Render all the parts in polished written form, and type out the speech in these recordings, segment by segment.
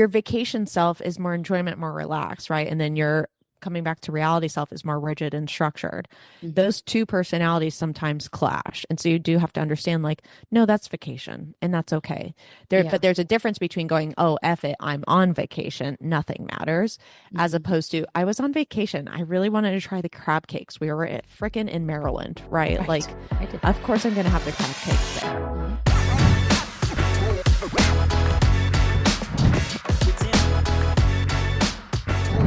your vacation self is more enjoyment, more relaxed, right? And then your coming back to reality self is more rigid and structured. Those two personalities sometimes clash. And so you do have to understand, like, no, that's vacation and that's okay. But there's a difference between going, oh, F it, I'm on vacation, nothing matters, as opposed to, I was on vacation. I really wanted to try the crab cakes. We were at frickin' in Maryland, right? Like, of course I'm going to have the crab cakes there.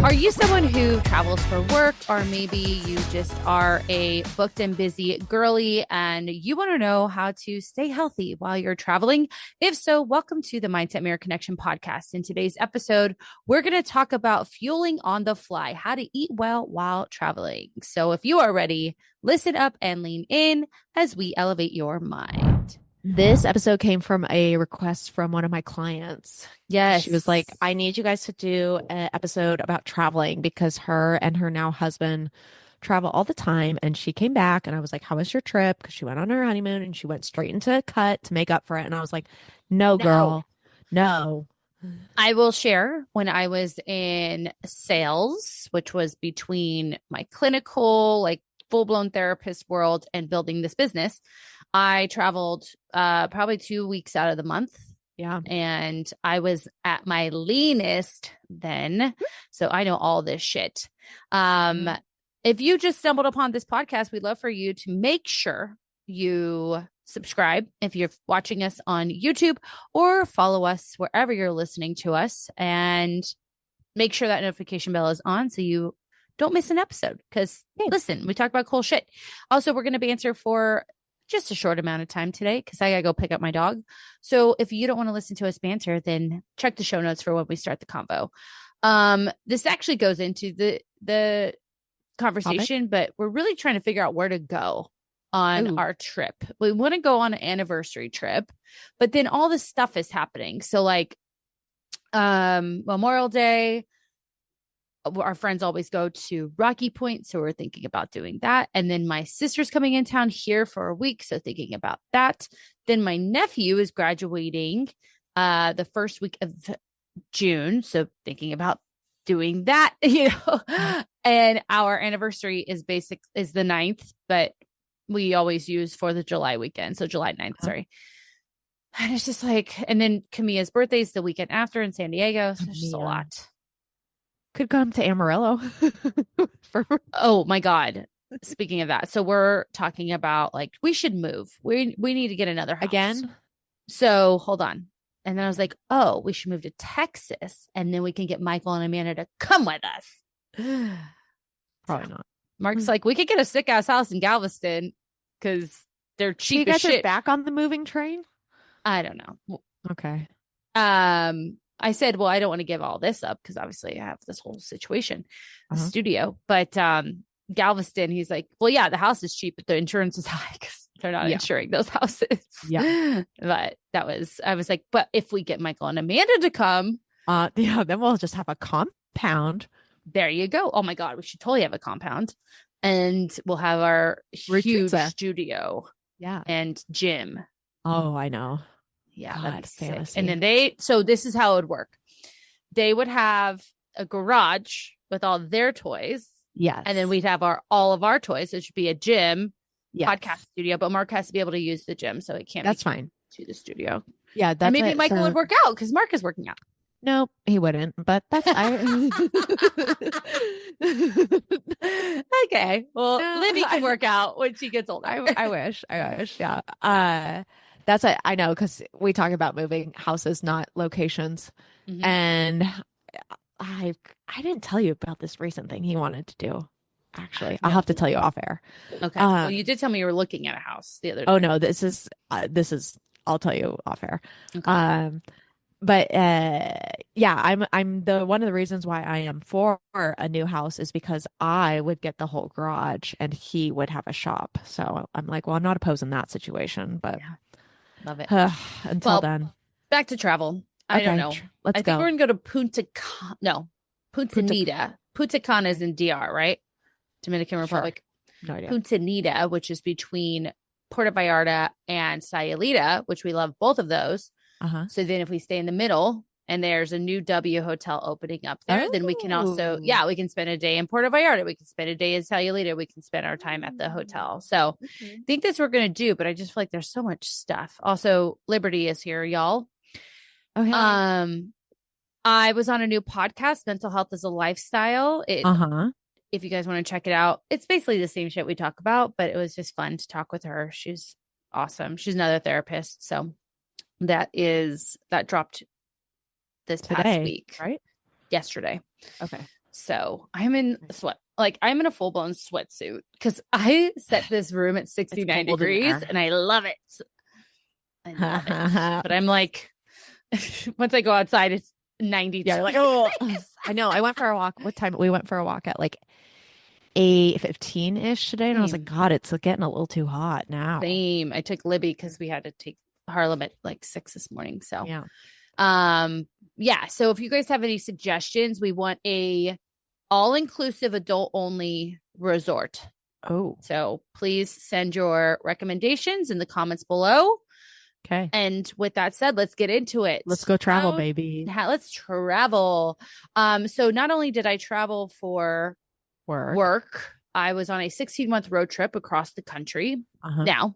Are you someone who travels for work, or maybe you just are a booked and busy girly and you want to know how to stay healthy while you're traveling? If so, welcome to the Mindset Mirror Connection podcast. In today's episode, we're going to talk about fueling on the fly, how to eat well while traveling. So if you are ready, listen up and lean in as we elevate your mind. This episode came from a request from one of my clients. Yes. She was like, I need you guys to do an episode about traveling because her and her now husband travel all the time. And she came back and I was like, how was your trip? Because she went on her honeymoon and she went straight into a cut to make up for it. And I was like, no, girl, no. I will share when I was in sales, which was between my clinical, like full-blown therapist world and building this business. I traveled probably 2 weeks out of the month. Yeah. And I was at my leanest then. So I know all this shit. If you just stumbled upon this podcast, we'd love for you to make sure you subscribe if you're watching us on YouTube, or follow us wherever you're listening to us, and make sure that notification bell is on so you don't miss an episode. Because listen, we talk about cool shit. Also, we're going to banter for just a short amount of time today because I gotta go pick up my dog. So if you don't want to listen to us banter, then check the show notes for when we start the convo. This actually goes into the conversation, but we're really trying to figure out where to go on our trip. We want to go on an anniversary trip, but then all this stuff is happening. So like Memorial Day, our friends always go to Rocky Point, so we're thinking about doing that. And then my sister's coming in town here for a week, so thinking about that. Then my nephew is graduating the first week of June, so thinking about doing that, And our anniversary is the 9th, but we always use for the July weekend, so July 9th, sorry. And it's just like, and then Camilla's birthday is the weekend after in San Diego, so it's just a lot. Could come to Amarillo. Oh my God. Speaking of that. So we're talking about like, we should move. We need to get another house. Again. So hold on. And then I was like, oh, we should move to Texas. And then we can get Michael and Amanda to come with us. Probably not. Mark's like, we could get a sick ass house in Galveston because they're cheap as shit. You guys are back on the moving train? I don't know. Okay. I said, well, I don't want to give all this up because obviously I have this whole situation, studio. But Galveston, he's like, well, yeah, the house is cheap, but the insurance is high because they're not insuring those houses. Yeah. But I was like, but if we get Michael and Amanda to come, then we'll just have a compound. There you go. Oh my God, we should totally have a compound, and we'll have our huge studio. Yeah. And gym. Oh, I know. Yeah, God, that'd be fantasy. sick. And then so this is how it would work. They would have a garage with all their toys. Yes. And then we'd have all of our toys. So it should be a gym, podcast studio, but Mark has to be able to use the gym. So it can't. That's fine. To the studio. Yeah. And maybe Michael would work out because Mark is working out. No, he wouldn't, but that's okay. Well, Libby can work out when she gets older. I wish. Yeah. That's what I know, because we talk about moving houses, not locations. Mm-hmm. And I didn't tell you about this recent thing he wanted to do. Actually, I'll have to tell you off air. Okay. Well, you did tell me you were looking at a house the other day. Oh no, this is I'll tell you off air. Okay. But yeah, I'm one of the reasons why I am for a new house is because I would get the whole garage and he would have a shop. So I'm like, well, I'm not opposing that situation, but love it. Until then, back to travel. I don't know. Let's go. I think we're gonna go to Punta Nita. Punta Cana is in DR, right? Dominican Republic. No idea. Punta Nita, which is between Puerto Vallarta and Sayulita, which we love both of those. So then if we stay in the middle, and there's a new W hotel opening up there. Then we can also, Oh. we can spend a day in Puerto Vallarta. We can spend a day in Sayulita. We can spend our time at the hotel. So Okay. I think that's what we're going to do, but I just feel like there's so much stuff. Also, Liberty is here, y'all. Okay. I was on a new podcast, Mental Health is a Lifestyle. If you guys want to check it out, it's basically the same shit we talk about, but it was just fun to talk with her. She's awesome. She's another therapist. So that dropped this past week, right? Yesterday. Okay. So I'm in I'm in a full blown sweatsuit because I set this room at 69 degrees and I love it. But I'm like, once I go outside, it's 92. Yeah, like, oh, I know. I went for a walk. What time? We went for a walk at like 8:15-ish today. And I was like, God, it's getting a little too hot now. Same. I took Libby because we had to take Harlem at like 6 this morning. So, yeah. So if you guys have any suggestions, we want a all-inclusive adult-only resort. Oh. So please send your recommendations in the comments below. Okay. And with that said, let's get into it. Let's go travel, baby. Let's travel. So not only did I travel for work, I was on a 16-month road trip across the country. Now,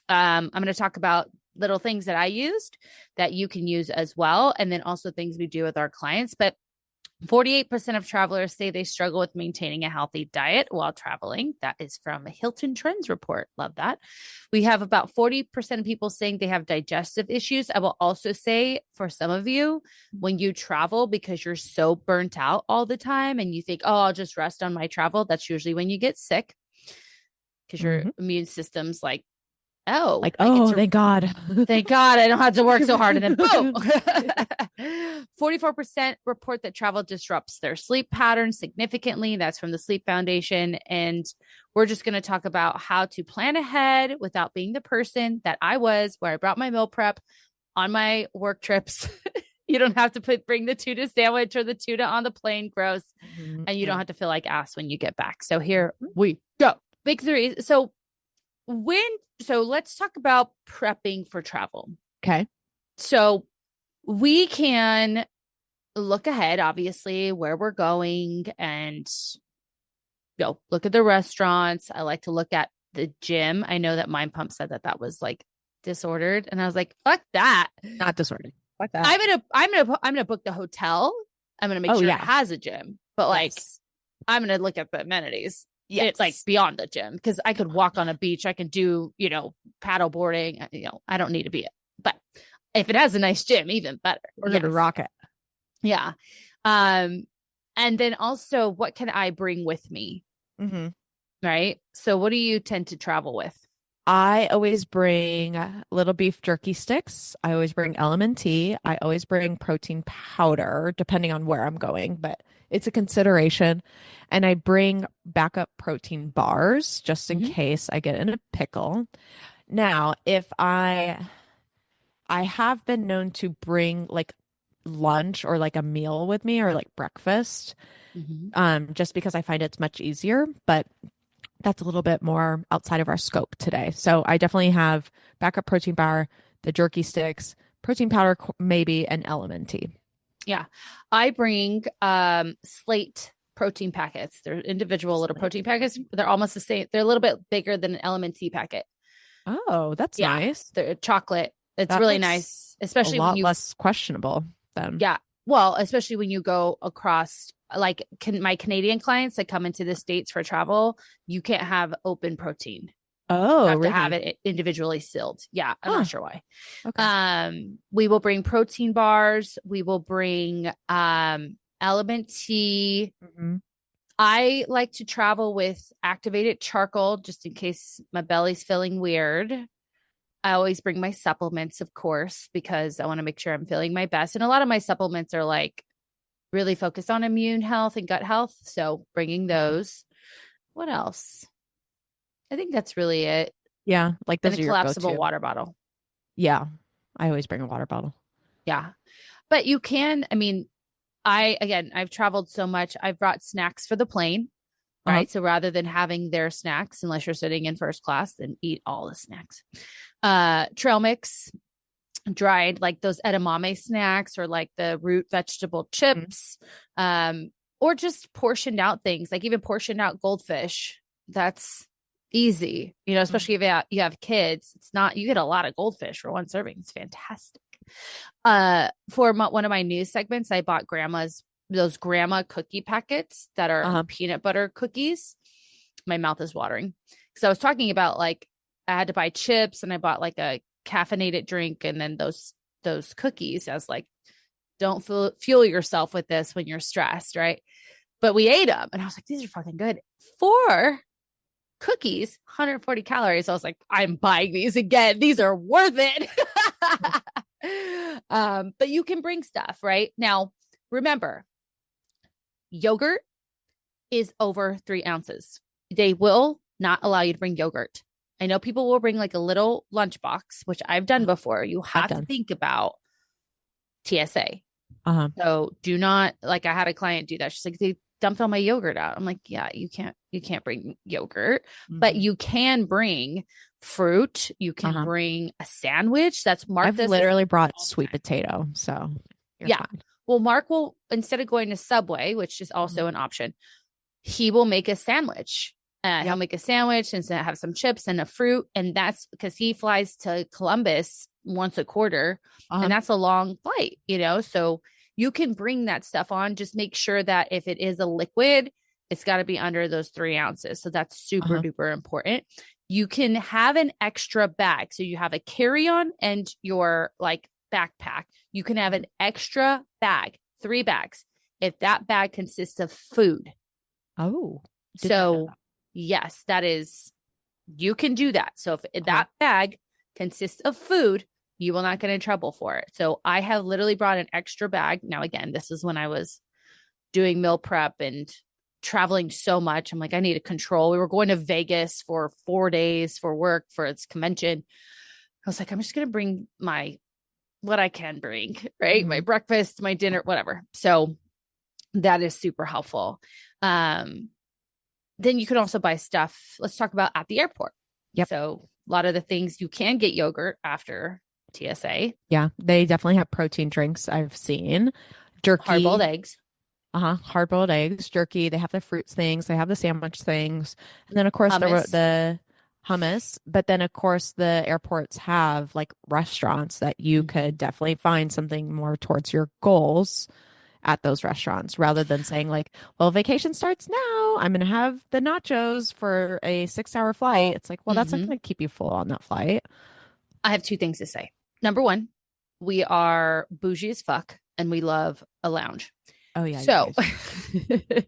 I'm going to talk about little things that I used that you can use as well. And then also things we do with our clients. But 48% of travelers say they struggle with maintaining a healthy diet while traveling. That is from a Hilton Trends report. Love that. We have about 40% of people saying they have digestive issues. I will also say for some of you, when you travel because you're so burnt out all the time and you think, oh, I'll just rest on my travel. That's usually when you get sick because your immune system's like, thank God. Thank God I don't have to work so hard. And then boom. 44% report that travel disrupts their sleep patterns significantly. That's from the Sleep Foundation. And we're just going to talk about how to plan ahead without being the person that I was, where I brought my meal prep on my work trips. You don't have to bring the tuna sandwich or the tuna on the plane. Gross. And you don't have to feel like ass when you get back. So here we go. Big three. So let's talk about prepping for travel. Okay. So we can look ahead, obviously, where we're going and look at the restaurants. I like to look at the gym. I know that Mind Pump said that was like disordered. And I was like, fuck that. Not disordered. Fuck that. I'm gonna book the hotel. I'm gonna make sure it has a gym. But I'm gonna look at the amenities. Yes. It's like beyond the gym because I could walk on a beach. I can do, paddle boarding. I don't need to be it. But if it has a nice gym, even better. We're going to rock it. Yeah. And then also, what can I bring with me? Right. So what do you tend to travel with? I always bring little beef jerky sticks. I always bring LMNT. I always bring protein powder, depending on where I'm going, but it's a consideration. And I bring backup protein bars just in case I get in a pickle. Now, if I have been known to bring like lunch or like a meal with me or like breakfast, just because I find it's much easier, but that's a little bit more outside of our scope today. So I definitely have backup protein bar, the jerky sticks, protein powder, maybe, and LMNT. Yeah. I bring Slate protein packets. They're individual little protein packets. They're almost the same. They're a little bit bigger than an LMNT packet. Oh, that's nice. They're chocolate. It's really nice, especially a lot when less questionable then. Yeah. Well, especially when you go across, like my Canadian clients that come into the States for travel, you can't have open protein. Oh, you have really? to have it individually sealed. Yeah. I'm not sure why. Okay. We will bring protein bars. We will bring element tea. I like to travel with activated charcoal just in case my belly's feeling weird. I always bring my supplements, of course, because I want to make sure I'm feeling my best. And a lot of my supplements are like really focused on immune health and gut health. So bringing those. What else? I think that's really it. Yeah. Like those and are a your collapsible go-to. water bottle. Yeah. I always bring a water bottle. Yeah. But you can, I've traveled so much. I've brought snacks for the plane. Right. So rather than having their snacks, unless you're sitting in first class, then eat all the snacks. Trail mix. dried like those edamame snacks or like the root vegetable Mhm. chips, or just portioned out things, like even portioned out goldfish. That's easy, Mhm. especially if you have kids. It's not, you get a lot of goldfish for one serving. It's fantastic. For one of my news segments, I bought those grandma cookie packets that are Uh-huh. peanut butter cookies. My mouth is watering because I was talking about like I had to buy chips and I bought like a caffeinated drink and then those cookies. I was like, don't fuel yourself with this when you're stressed, right? But we ate them and I was like, these are fucking good. 4 cookies, 140 calories. I was like, I'm buying these again. These are worth it. But you can bring stuff, right? Now, remember, yogurt is over 3 ounces. They will not allow you to bring yogurt. I know people will bring like a little lunchbox, which I've done before. You I've have to done. think about TSA. Uh-huh. So do not, like, I had a client do that. She's like, they dumped all my yogurt out. I'm like, yeah, you can't bring yogurt, but Mhm. you can bring fruit. You can Uh-huh. bring a sandwich that's marked I've this as literally brought all sweet snack. potato, so you're Yeah. fine. Well, Mark will, instead of going to Subway, which is Mhm. also an option, he will make a sandwich. He'll Yep. make a sandwich and have some chips and a fruit. And that's because he flies to Columbus once a quarter. And Uh-huh. that's a long flight. So you can bring that stuff on. Just make sure that if it is a liquid, it's got to be under those 3 ounces. So that's super Uh-huh. duper important. You can have an extra bag. So you have a carry on and your like backpack. You can have an extra bag, 3 bags, if that bag consists of food. Oh, did not know So, that. yes, you can do that. So, if Okay. that bag consists of food, you will not get in trouble for it. So, I have literally brought an extra bag. Now, again, this is when I was doing meal prep and traveling so much. I'm like, I need to control. We were going to Vegas for 4 days for work for its convention. I was like, I'm just going to bring what I can bring, right? My Mhm. breakfast, my dinner, whatever. So, that is super helpful. Um, then you can also buy stuff. Let's talk about at the airport. Yep. So a lot of the things you can get yogurt after TSA, Yeah, they definitely have protein drinks I've seen. hard boiled Jerky, eggs, hard-boiled eggs, jerky, they have the fruits things, they have the sandwich things. And then of course hummus. the hummus, but then of course the airports have like restaurants that you Mm-hmm. could definitely find something more towards your goals at those restaurants rather than saying like, well, vacation starts now. I'm going to have the nachos for a 6-hour flight. It's like, well, that's not Mm-hmm. going to keep you full on that flight. I have 2 things to say. Number one, we are bougie as fuck and we love a lounge. Oh yeah, you So guys.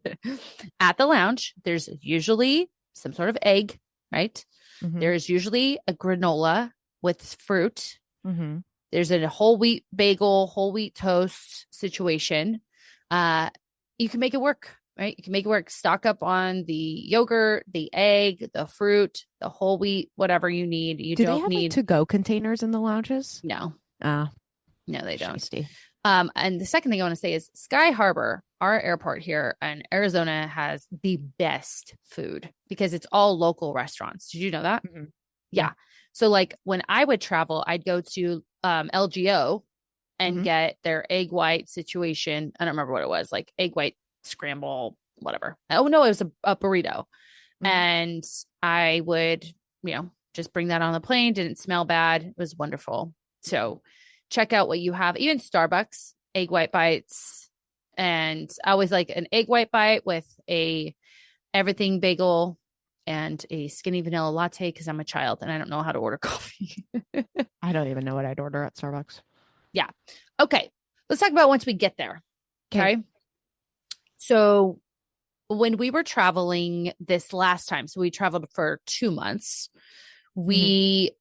at the lounge, there's usually some sort of egg, right? Mm-hmm. There is usually a granola with fruit. Mm-hmm. There's a whole wheat bagel, whole wheat toast situation. Uh, you can make it work, right? You can make it work. Stock up on the yogurt, the egg, the fruit, the whole wheat, whatever you need. You Do they don't have like need, to-go containers in the lounges? no, Ah, no, they don't. shisty. And the second thing I want to say is Sky Harbor, our airport here in Arizona, has the best food because it's all local restaurants. Did you know that? Mm-hmm. Yeah. Yeah. So like when I would travel, I'd go to LGO and Mm-hmm. get their egg white situation. I don't remember what it was, like egg white scramble, whatever. Oh no, it was a burrito. Mm-hmm. And I would, just bring that on the plane. Didn't smell bad. It was wonderful. So check out what you have. Even Starbucks, egg white bites. And I always like an egg white bite with a everything bagel and a skinny vanilla latte because I'm a child and I don't know how to order coffee. I don't even know what I'd order at Starbucks. Yeah. Okay. Let's talk about once we get there. Okay. Okay. So when we were traveling this last time, so we traveled for 2 months, Mm-hmm. we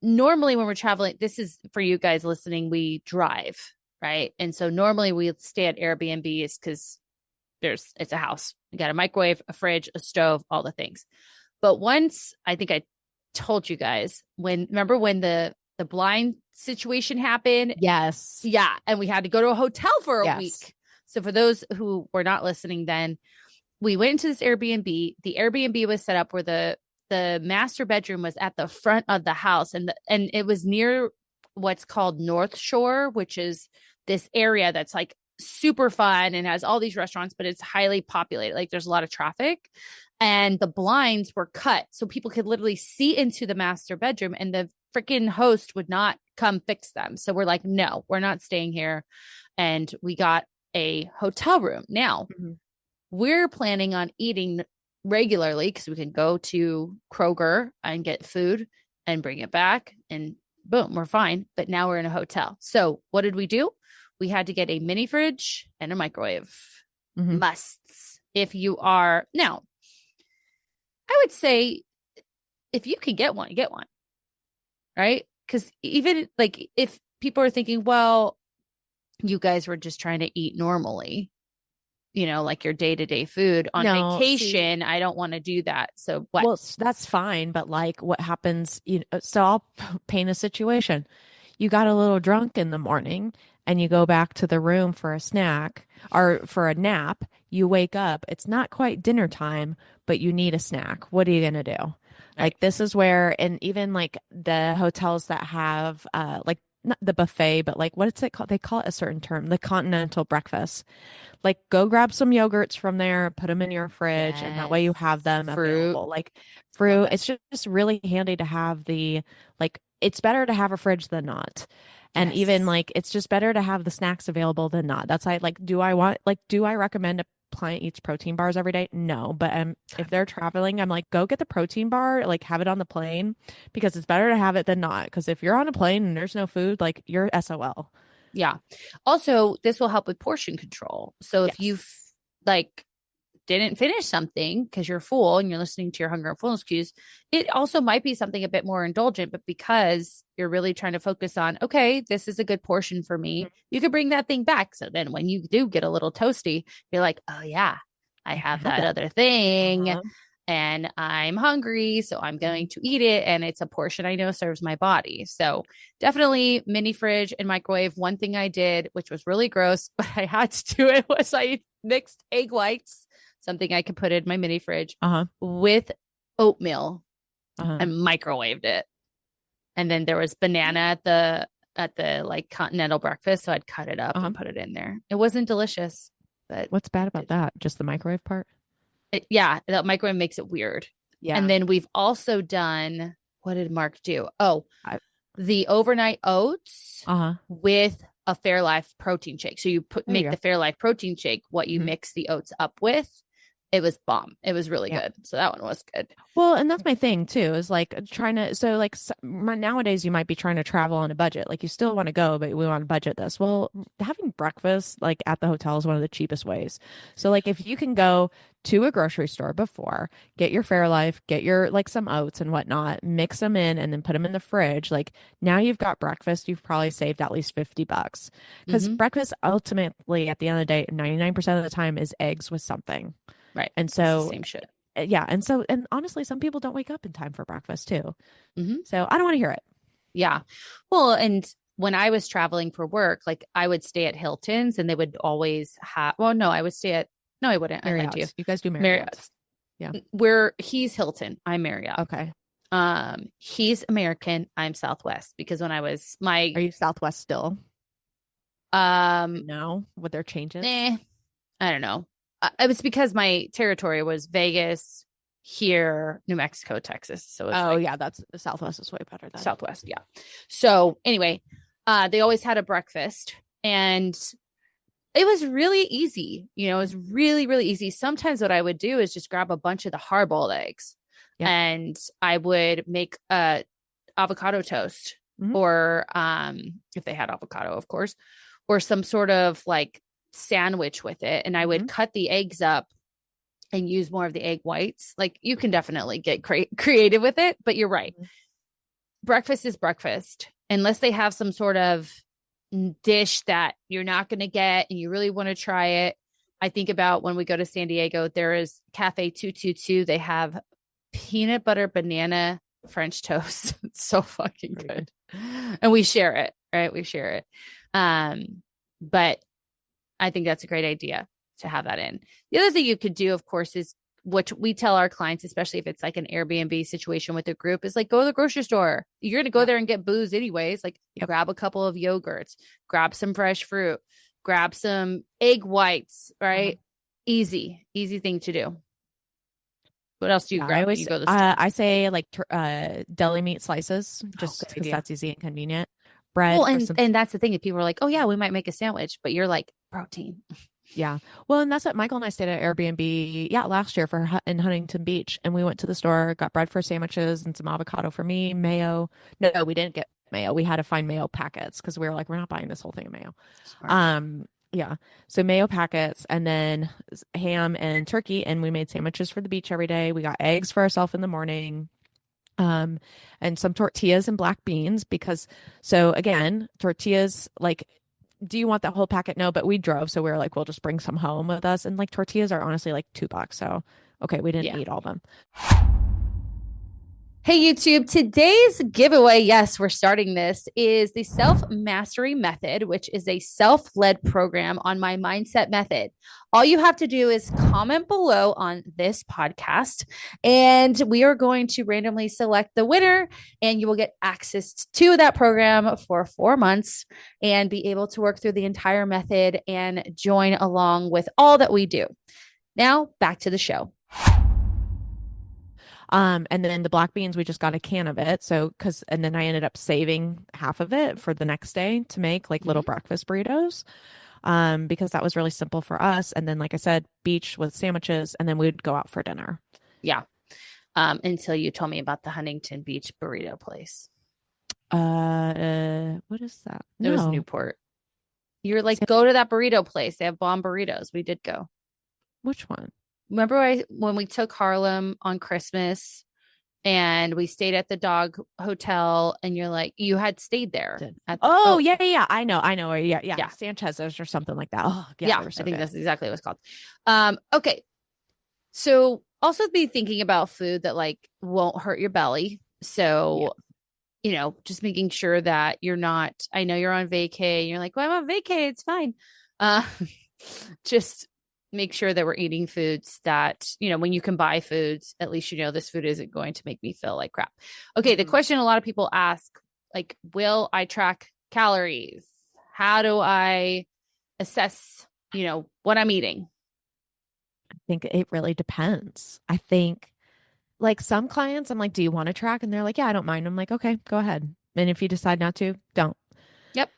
normally when we're traveling, this is for you guys listening, we drive, right? And so normally we stay at Airbnbs because it's a house. You got a microwave, a fridge, a stove, all the things. But once I think I told you guys remember when the blind situation happened? Yes. Yeah. And we had to go to a hotel for a Yes. week. So for those who were not listening then, we went into this Airbnb. The Airbnb was set up where the master bedroom was at the front of the house and it was near what's called North Shore, which is this area that's like super fun and has all these restaurants, but it's highly populated. Like there's a lot of traffic, and the blinds were cut so people could literally see into the master bedroom, and the freaking host would not come fix them. So we're like, no, we're not staying here. And we got a hotel room. Now we're planning on eating regularly because we can go to Kroger and get food and bring it back, and boom, we're fine. But now we're in a hotel. So what did we do? We had to get a mini fridge and a microwave. Musts. If you are now, I would say if you can get one, get one. Right? Because even like if people are thinking, well, you guys were just trying to eat normally, you know, like your day-to-day food on vacation. I don't want to do that. So what? Well, that's fine. But like what happens, so I'll paint a situation. You got a little drunk in the morning and you go back to the room for a snack or for a nap. You wake up, it's not quite dinner time, but you need a snack. What are you going to do? Like this is where, and even like the hotels that have like not the buffet, but like what's it called? They call it a certain term, the continental breakfast. Like go grab some yogurts from there, put them in your fridge, and that way you have them available. Like fruit, it's just really handy to have it's better to have a fridge than not. And even like it's just better to have the snacks available than not. That's do I recommend a client eats protein bars every day? No, but if they're traveling, I'm like, go get the protein bar, like have it on the plane, because it's better to have it than not. Because if you're on a plane and there's no food, like you're SOL. Yeah. Also, this will help with portion control. So if you like didn't finish something because you're full and you're listening to your hunger and fullness cues, it also might be something a bit more indulgent, but because you're really trying to focus on, okay, this is a good portion for me, you could bring that thing back. So then when you do get a little toasty, you're like, oh yeah, I have that other thing and I'm hungry. So I'm going to eat it. And it's a portion I know serves my body. So definitely mini fridge and microwave. One thing I did, which was really gross, but I had to do it, was I mixed egg whites, something I could put in my mini fridge, with oatmeal and microwaved it. And then there was banana at the like continental breakfast. So I'd cut it up and put it in there. It wasn't delicious, but what's bad about that? Just the microwave part? The microwave makes it weird. Yeah. And then we've also done, what did Mark do? Oh, the overnight oats with a Fairlife protein shake. So you make the Fairlife protein shake, what you mix the oats up with. It was bomb. It was really good. So that one was good. Well, and that's my thing too, is like nowadays you might be trying to travel on a budget. Like you still want to go, but we want to budget this. Well, having breakfast like at the hotel is one of the cheapest ways. So like if you can go to a grocery store before, get your Fairlife, get your like some oats and whatnot, mix them in and then put them in the fridge. Like now you've got breakfast, you've probably saved at least $50 because breakfast ultimately at the end of the day, 99% of the time is eggs with something. Right. And so same shit. Yeah. And honestly, some people don't wake up in time for breakfast too. So I don't want to hear it. Yeah. Well, and when I was traveling for work, like I would stay at Hilton's and they would always have, I would stay at, no, I wouldn't. I lied to you. You guys do Marriott's. Yeah. He's Hilton. I'm Marriott. Okay. He's American. I'm Southwest because when I was Are you Southwest still? No, with their changes? I don't know. It was because my territory was Vegas, here, New Mexico, Texas. So that's the Southwest is way better than Southwest. Yeah. So anyway, they always had a breakfast and it was really easy. It was really, really easy. Sometimes what I would do is just grab a bunch of the hard-boiled eggs and I would make a avocado toast or if they had avocado, of course, or some sort of like sandwich with it, and I would cut the eggs up and use more of the egg whites. Like you can definitely get creative with it, but you're right. Breakfast is breakfast unless they have some sort of dish that you're not going to get and you really want to try it. I think about when we go to San Diego, there is Cafe 222. They have peanut butter banana French toast. It's so fucking good. And we share it, right? We share it. But I think that's a great idea to have that in. The other thing you could do, of course, is which we tell our clients, especially if it's like an Airbnb situation with a group, is like, go to the grocery store. You're going to go there and get booze anyways. Like grab a couple of yogurts, grab some fresh fruit, grab some egg whites, right? Easy thing to do. What else do you grab? I always, you go to the store? I say like deli meat slices, just because that's easy and convenient. Bread. Well, and that's the thing. If people are like, oh yeah, we might make a sandwich, but you're like, protein. Yeah. Well, and that's what Michael and I stayed at Airbnb, last year in Huntington Beach. And we went to the store, got bread for sandwiches and some avocado for me, mayo. No, we didn't get mayo. We had to find mayo packets because we were like, we're not buying this whole thing of mayo. Smart. Yeah. So mayo packets and then ham and turkey. And we made sandwiches for the beach every day. We got eggs for ourselves in the morning. And some tortillas and black beans so again, tortillas, like, do you want that whole packet? No, but we drove. So we were like, we'll just bring some home with us. And like tortillas are honestly like $2. So, okay, we didn't eat all of them. Hey, YouTube, today's giveaway, yes, we're starting this, is the Self-Mastery Method, which is a self-led program on my mindset method. All you have to do is comment below on this podcast, and we are going to randomly select the winner, and you will get access to that program for 4 months and be able to work through the entire method and join along with all that we do. Now, back to the show. And then the black beans, we just got a can of it. And then I ended up saving half of it for the next day to make like little breakfast burritos, because that was really simple for us. And then, like I said, beach with sandwiches, and then we'd go out for dinner. Yeah. Until you told me about the Huntington Beach burrito place. What is that? It was Newport. You're like, go to that burrito place. They have bomb burritos. We did go. Which one? Remember when we took Harlem on Christmas and we stayed at the dog hotel, and you're like, you had stayed there. Yeah. I know. Yeah. Sanchez's or something like that. Oh, yeah. I think that's exactly what it's called. Okay. So also be thinking about food that like won't hurt your belly. So, just making sure that you're not, I know you're on vacay and you're like, well, I'm on vacay. It's fine. Just make sure that we're eating foods that, when you can buy foods, at least this food isn't going to make me feel like crap. Okay, the question a lot of people ask, like, will I track calories? How do I assess, what I'm eating? I think it really depends. I think, like, some clients, I'm like, do you want to track? And they're like, yeah, I don't mind. I'm like, okay, go ahead. And if you decide not to, don't. Yep.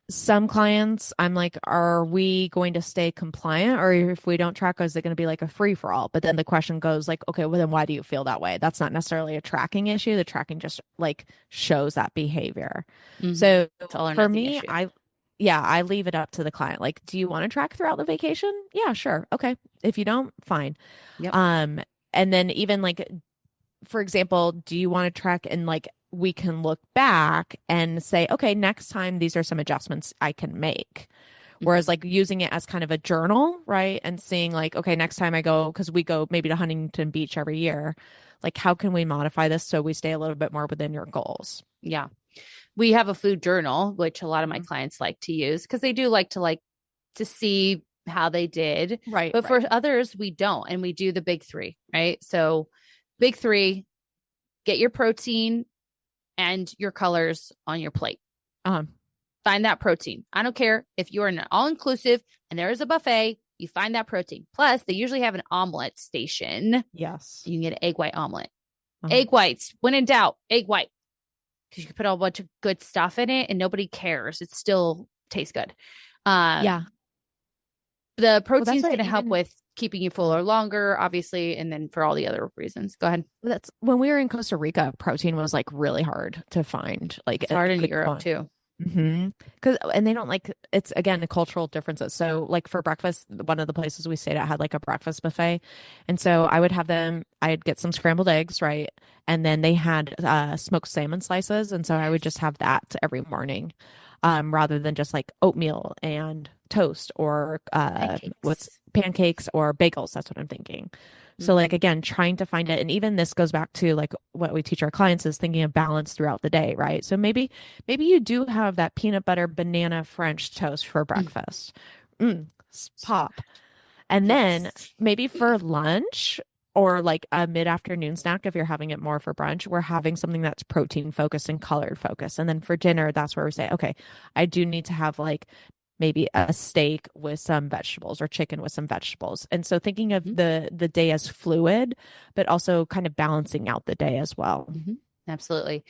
Some clients, I'm like, are we going to stay compliant? Or if we don't track, is it going to be like a free for all? But then the question goes like, okay, well then why do you feel that way? That's not necessarily a tracking issue. The tracking just like shows that behavior. So for me, I leave it up to the client. Like, do you want to track throughout the vacation? Yeah, sure. Okay. If you don't, fine. Yep. And then even like, for example, do you want to track and like, we can look back and say, okay, next time these are some adjustments I can make. Whereas like using it as kind of a journal, right? And seeing like, okay, next time I go, because we go maybe to Huntington Beach every year, like how can we modify this so we stay a little bit more within your goals? Yeah. We have a food journal, which a lot of my clients like to use because they do like to see how they did. Right. But for others, we don't. And we do the big three, right? So big three, get your protein and your colors on your plate. Find that protein. I don't care if you're in an all-inclusive and there is a buffet, you find that protein. Plus, they usually have an omelet station. Yes. You can get an egg white omelet. Egg whites, when in doubt, egg white. Because you can put a bunch of good stuff in it and nobody cares. It still tastes good. Yeah. The protein's going to help with keeping you fuller longer, obviously, and then for all the other reasons. Go ahead. That's when we were in Costa Rica, protein was like really hard to find. Like it's hard in Europe too. Because and they don't like, it's again the cultural differences. So like for breakfast, one of the places we stayed at had like a breakfast buffet, and so I'd get some scrambled eggs, right, and then they had smoked salmon slices, and so I would just have that every morning, rather than just like oatmeal and toast or pancakes or bagels. That's what I'm thinking. So like, again, trying to find it. And even this goes back to like what we teach our clients is thinking of balance throughout the day, right? So maybe you do have that peanut butter banana French toast for breakfast. Pop. And then maybe for lunch, or like a mid-afternoon snack, if you're having it more for brunch, we're having something that's protein focused and colored focused. And then for dinner, that's where we say, okay, I do need to have like maybe a steak with some vegetables or chicken with some vegetables. And so thinking of the day as fluid, but also kind of balancing out the day as well. Absolutely.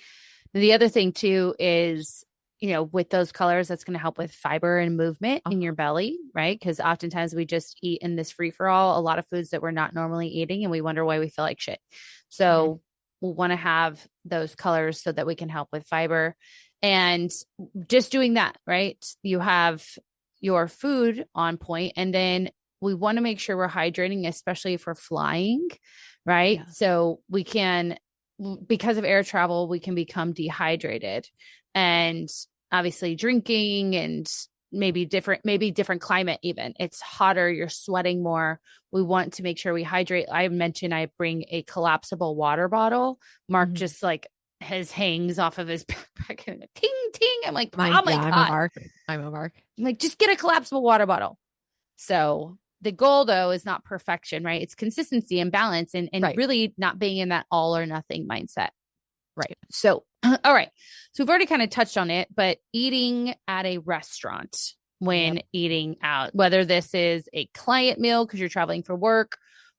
The other thing too is, with those colors, that's going to help with fiber and movement in your belly, right? Because oftentimes we just eat in this free for all, a lot of foods that we're not normally eating, and we wonder why we feel like shit. So we'll want to have those colors so that we can help with fiber. And just doing that, right? You have your food on point, and then we want to make sure we're hydrating, especially if we're flying, right? Yeah. So we can, because of air travel, we can become dehydrated. And obviously drinking and maybe different climate, even it's hotter, you're sweating more. We want to make sure we hydrate. I mentioned I bring a collapsible water bottle. Mark just like his hangs off of his backpack and ting ting. I'm like, oh my God. I'm a Mark. I'm like, just get a collapsible water bottle. So the goal though is not perfection, right? It's consistency and balance and really not being in that all or nothing mindset. Right. So, all right. So we've already kind of touched on it, but eating at a restaurant when eating out, whether this is a client meal because you're traveling for work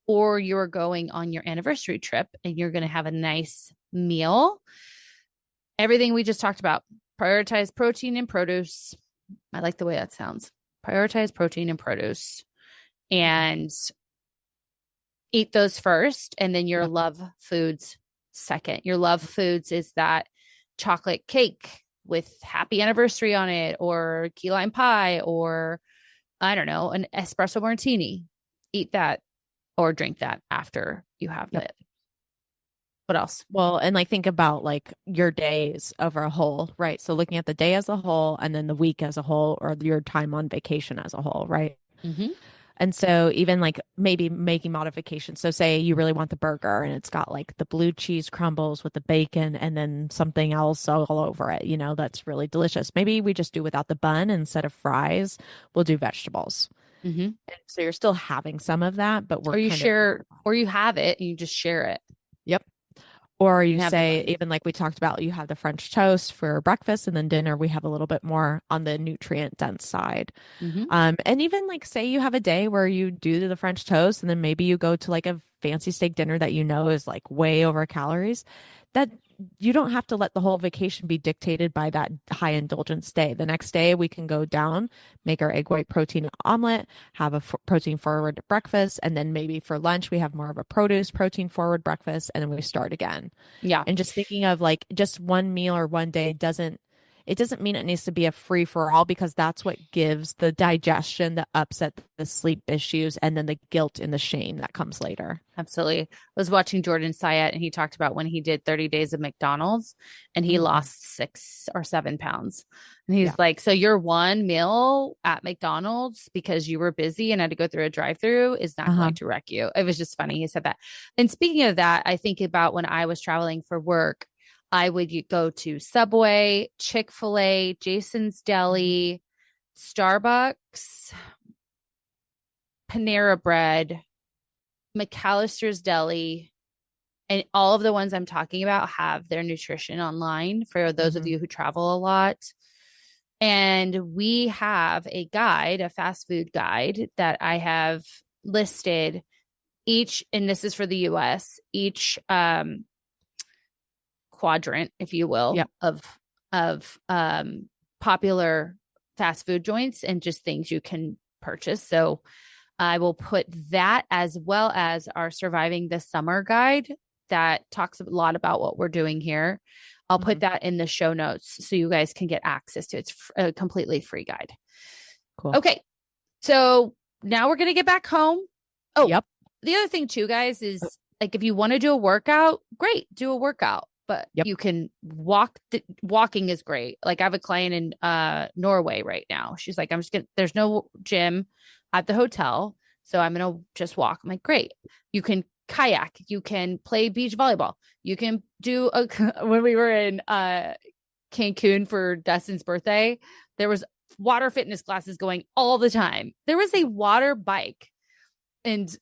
or you're going on your anniversary trip and you're going to have a nice meal. Everything we just talked about, prioritize protein and produce. I like the way that sounds. Prioritize protein and produce and eat those first. And then your love foods second. Your love foods is that chocolate cake with happy anniversary on it, or key lime pie, or I don't know, an espresso martini. Eat that or drink that after you have it. What else? Well, and like think about like your days over a whole, right? So looking at the day as a whole and then the week as a whole, or your time on vacation as a whole, right? And so even like maybe making modifications. So say you really want the burger and it's got like the blue cheese crumbles with the bacon and then something else all over it, that's really delicious. Maybe we just do without the bun instead of fries, we'll do vegetables. And so you're still having some of that, but or you have it and you just share it. Yep. Or you say, even like we talked about, you have the French toast for breakfast and then dinner, we have a little bit more on the nutrient dense side. And even like say you have a day where you do the French toast and then maybe you go to like a fancy steak dinner that is like way over calories, that you don't have to let the whole vacation be dictated by that high indulgence day. The next day we can go down, make our egg white protein omelet, have a protein forward breakfast. And then maybe for lunch, we have more of a produce protein forward breakfast. And then we start again. Yeah. And just thinking of like just one meal or one day doesn't mean it needs to be a free for all, because that's what gives the digestion, the upset, the sleep issues, and then the guilt and the shame that comes later. Absolutely. I was watching Jordan Syatt and he talked about when he did 30 days of McDonald's and he lost 6 or 7 pounds. And he's like, so your one meal at McDonald's because you were busy and had to go through a drive-through is not going to wreck you. It was just funny. He said that. And speaking of that, I think about when I was traveling for work, I would go to Subway, Chick-fil-A, Jason's Deli, Starbucks, Panera Bread, McAllister's Deli, and all of the ones I'm talking about have their nutrition online for those of you who travel a lot. And we have a guide, a fast food guide that I have listed each, and this is for the US, each quadrant, if you will, of popular fast food joints and just things you can purchase. So I will put that as well as our Surviving the Summer guide that talks a lot about what we're doing here. I'll put that in the show notes so you guys can get access to it. It's a completely free guide. Cool. Okay. So now we're going to get back home. Oh, the other thing too, guys, is like, if you want to do a workout, great, do a workout, but you can walk. Walking is great. Like I have a client in Norway right now. She's like, there's no gym at the hotel, so I'm going to just walk. I'm like, great. You can kayak, you can play beach volleyball, you can do when we were in Cancun for Dustin's birthday, there was water fitness classes going all the time. There was a water bike, and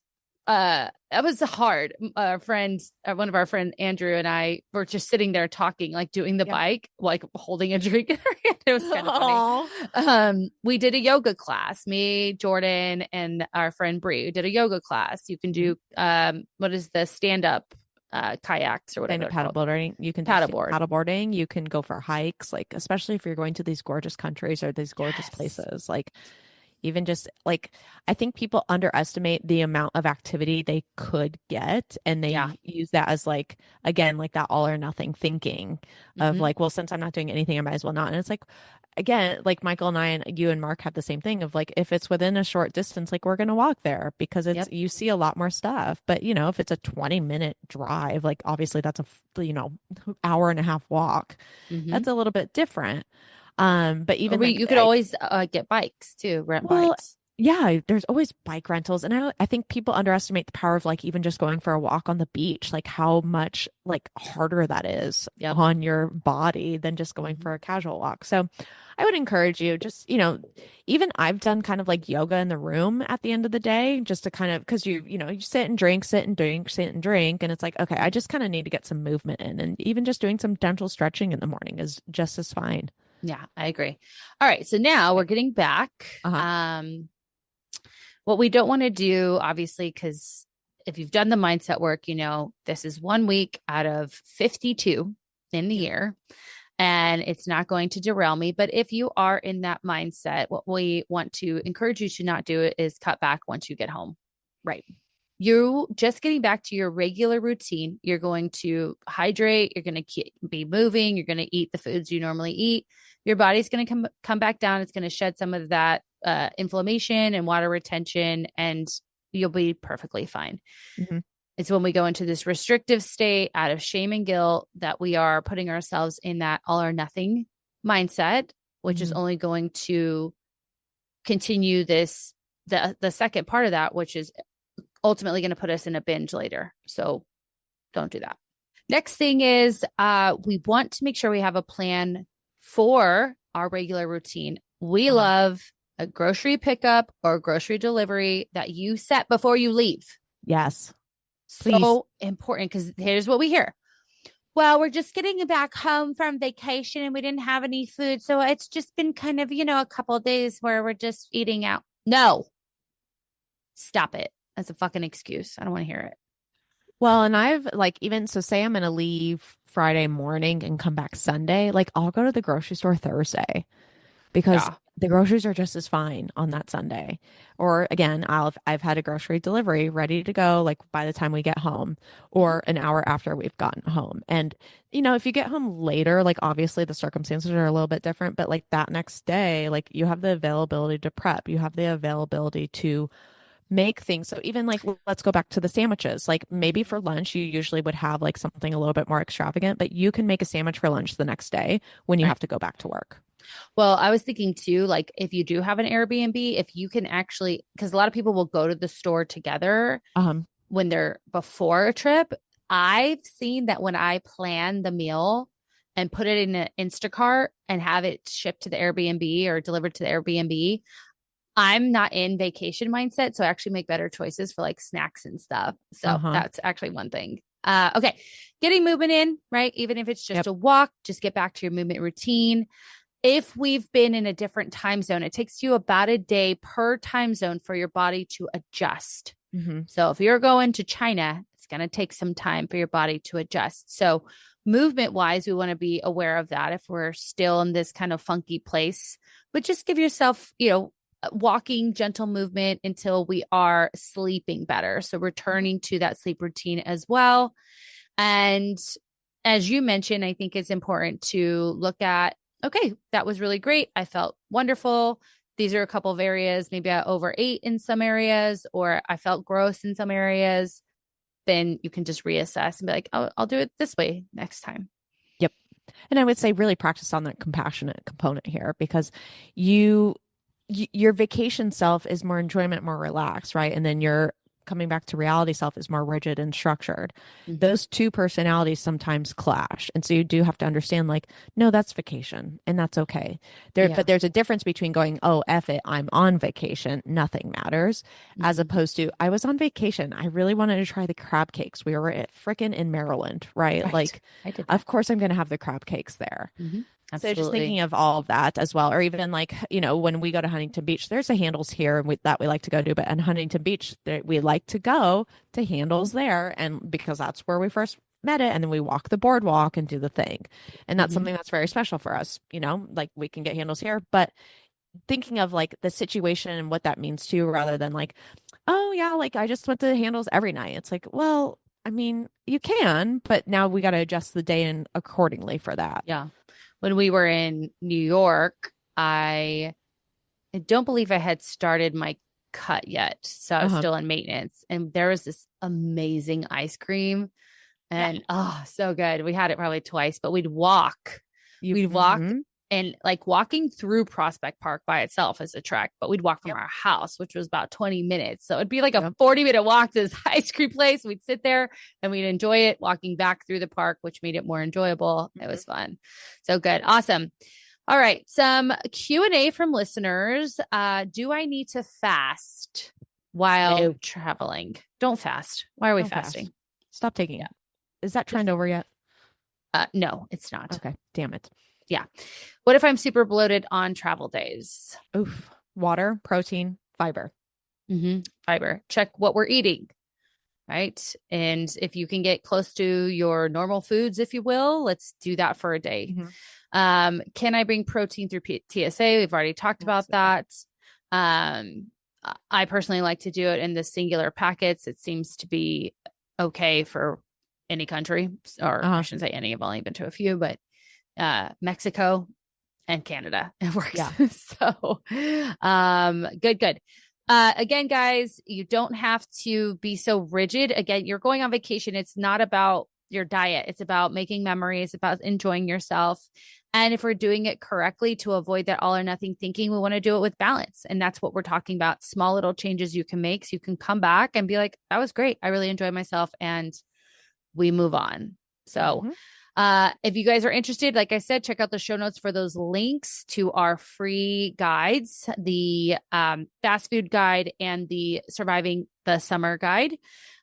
that was hard. One of our friend Andrew and I were just sitting there talking, like doing the Yep. bike, like holding a drink in our hand. It was kind of Aw. funny. We did a yoga class, me, Jordan, and our friend Bree did a yoga class. You can do, what is the stand up, kayaks or whatever Stand up they're called. paddleboarding. You can do Paddleboard. paddleboarding. You can go for hikes, like especially if you're going to these gorgeous countries or these gorgeous Yes. places. Like even just like I think people underestimate the amount of activity they could get, and they Yeah. use that as like again like that all or nothing thinking of Mhm. like, well, since I'm not doing anything, I might as well not. And it's like again, like Michael and I and you and Mark have the same thing of like if it's within a short distance, like we're gonna walk there because it's Yep. you see a lot more stuff. But you know, if it's a 20-minute drive, like obviously that's hour and a half walk. Mhm. That's a little bit different. But Or even like you could always get bikes too, rent well, bikes. yeah, there's always bike rentals. And I think people underestimate the power of like even just going for a walk on the beach, like how much like harder that is Yep. on your body than just going for a casual walk. So I would encourage you just, even I've done kind of like yoga in the room at the end of the day, just to kind of because you sit and drink, sit and drink, sit and drink. And it's like, okay, I just kind of need to get some movement in. And even just doing some gentle stretching in the morning is just as fine. Yeah, I agree. All right. So now we're getting back. Uh-huh. What we don't want to do, obviously, because if you've done the mindset work, this is 1 week out of 52 in the year, and it's not going to derail me. But if you are in that mindset, what we want to encourage you to not do is cut back once you get home. Right. You just getting back to your regular routine. You're going to hydrate. You're going to be moving. You're going to eat the foods you normally eat. Your body's going to come back down. It's going to shed some of that inflammation and water retention, and you'll be perfectly fine. Mm-hmm. It's when we go into this restrictive state out of shame and guilt that we are putting ourselves in that all or nothing mindset, which is only going to continue this, the second part of that, which is ultimately going to put us in a binge later. So don't do that. Next thing is we want to make sure we have a plan for our regular routine. We love a grocery pickup or grocery delivery that you set before you leave. Yes. Please. So important, because here's what we hear. Well, we're just getting back home from vacation and we didn't have any food. So it's just been kind of, a couple of days where we're just eating out. No. Stop it. That's a fucking excuse. I don't want to hear it. Well, and I've like say I'm going to leave Friday morning and come back Sunday. Like I'll go to the grocery store Thursday because the groceries are just as fine on that Sunday. Or again, I've had a grocery delivery ready to go like by the time we get home or an hour after we've gotten home. And if you get home later, like obviously the circumstances are a little bit different, but like that next day, like you have the availability to prep, you have the availability to make things. So even like, let's go back to the sandwiches. Like maybe for lunch, you usually would have like something a little bit more extravagant, but you can make a sandwich for lunch the next day when you have to go back to work. Well, I was thinking too, like if you do have an Airbnb, if you can actually, because a lot of people will go to the store together when they're before a trip. I've seen that when I plan the meal and put it in an Instacart and have it shipped to the Airbnb or delivered to the Airbnb, I'm not in vacation mindset. So I actually make better choices for like snacks and stuff. So that's actually one thing. Okay. Getting movement in, right? Even if it's just a walk, just get back to your movement routine. If we've been in a different time zone, it takes you about a day per time zone for your body to adjust. So if you're going to China, it's going to take some time for your body to adjust. So movement wise, we want to be aware of that if we're still in this kind of funky place, but just give yourself, walking gentle movement until we are sleeping better. So returning to that sleep routine as well. And as you mentioned, I think it's important to look at, okay, that was really great. I felt wonderful. These are a couple of areas. Maybe I overate in some areas, or I felt gross in some areas. Then you can just reassess and be like, oh, I'll do it this way next time. Yep. And I would say really practice on that compassionate component here, because your vacation self is more enjoyment, more relaxed, right? And then your coming back to reality self is more rigid and structured. Mhm. Those two personalities sometimes clash. And so you do have to understand, like, no, that's vacation and that's okay. Yeah. But there's a difference between going, oh, F it, I'm on vacation, nothing matters, as Mhm. opposed to, I was on vacation. I really wanted to try the crab cakes. We were at frickin' in Maryland, right? Right. Like, I did that. of course I'm going to have the crab cakes there. Mhm. So just Absolutely. thinking of all of that as well, or even like, when we go to Huntington Beach, there's a Handles here that we like to go to, but in Huntington Beach, we like to go to Handles there, and because that's where we first met it, and then we walk the boardwalk and do the thing, and that's Mhm. something that's very special for us. Like we can get Handles here, but thinking of like the situation and what that means to you, rather than like, oh yeah, like I just went to Handles every night. It's like, well, I mean, you can, but now we got to adjust the day and accordingly for that. Yeah. When we were in New York, I don't believe I had started my cut yet. So I was still in maintenance. And there was this amazing ice cream. And so good. We had it probably twice, but we'd walk. We'd walk and like walking through Prospect Park by itself is a trek, but we'd walk from our house, which was about 20 minutes. So it'd be like a 40-minute walk to this ice cream place. We'd sit there and we'd enjoy it walking back through the park, which made it more enjoyable. It was fun. So good. Awesome. All right. Some Q&A from listeners. Do I need to fast while traveling? Don't fast. Why are we fasting? Stop taking it. Is that trend over yet? No, it's not. Okay. Damn it. Yeah. What if I'm super bloated on travel days? Oof. Water, protein, fiber. Fiber. Check what we're eating. Right. And if you can get close to your normal foods, if you will, let's do that for a day. Can I bring protein through TSA? We've already talked about that. I personally like to do it in the singular packets. It seems to be okay for any country, or I shouldn't say any. I've only been to a few, but Mexico and Canada, it works. Yeah. So good. Again, guys, you don't have to be so rigid. Again, you're going on vacation. It's not about your diet. It's about making memories, about enjoying yourself. And if we're doing it correctly to avoid that all or nothing thinking, we want to do it with balance. And that's what we're talking about. Small little changes you can make so you can come back and be like, that was great. I really enjoyed myself. And we move on. So if you guys are interested, like I said, check out the show notes for those links to our free guides, the fast food guide and the surviving the summer guide.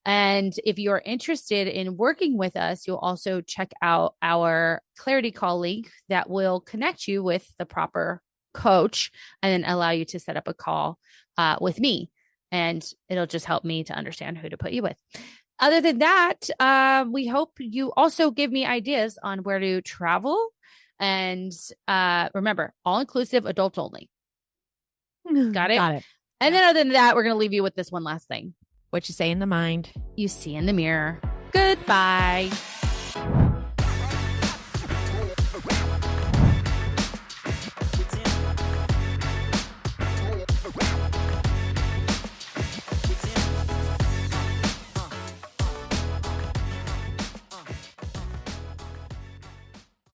And if you're interested in working with us, you'll also check out our clarity call link that will connect you with the proper coach and then allow you to set up a call with me. And it'll just help me to understand who to put you with. Other than that, we hope you also give me ideas on where to travel. And remember, all-inclusive, adults only. Got it? Got it. And then other than that, we're going to leave you with this one last thing. What you say in the mind, you see in the mirror. Goodbye.